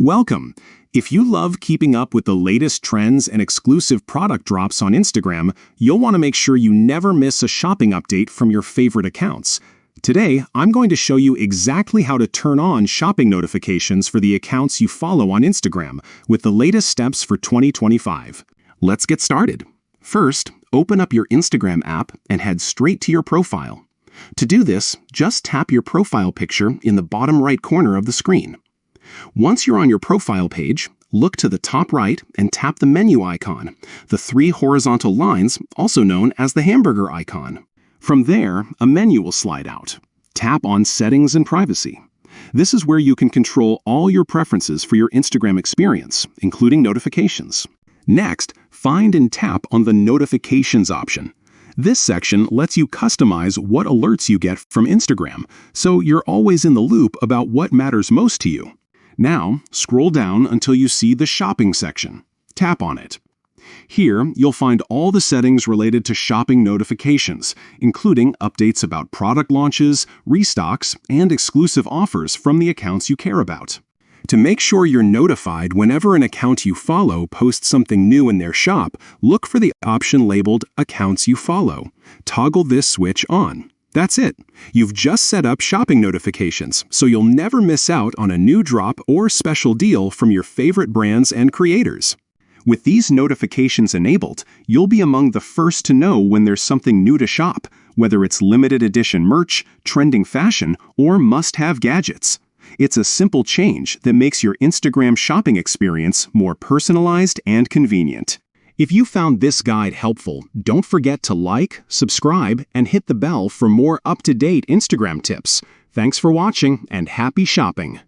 Welcome! If you love keeping up with the latest trends and exclusive product drops on Instagram, you'll want to make sure you never miss a shopping update from your favorite accounts. Today, I'm going to show you exactly how to turn on shopping notifications for the accounts you follow on Instagram with the latest steps for 2025. Let's get started. First, open up your Instagram app and head straight to your profile. To do this, just tap your profile picture in the bottom right corner of the screen. Once you're on your profile page, look to the top right and tap the menu icon, the three horizontal lines, also known as the hamburger icon. From there, a menu will slide out. Tap on Settings and Privacy. This is where you can control all your preferences for your Instagram experience, including notifications. Next, find and tap on the Notifications option. This section lets you customize what alerts you get from Instagram, so you're always in the loop about what matters most to you. Now, scroll down until you see the Shopping section. Tap on it. Here, you'll find all the settings related to shopping notifications, including updates about product launches, restocks, and exclusive offers from the accounts you care about. To make sure you're notified whenever an account you follow posts something new in their shop, look for the option labeled Accounts You Follow. Toggle this switch on. That's it. You've just set up shopping notifications, so you'll never miss out on a new drop or special deal from your favorite brands and creators. With these notifications enabled, you'll be among the first to know when there's something new to shop, whether it's limited edition merch, trending fashion, or must-have gadgets. It's a simple change that makes your Instagram shopping experience more personalized and convenient. If you found this guide helpful, don't forget to like, subscribe, and hit the bell for more up-to-date Instagram tips. Thanks for watching and happy shopping!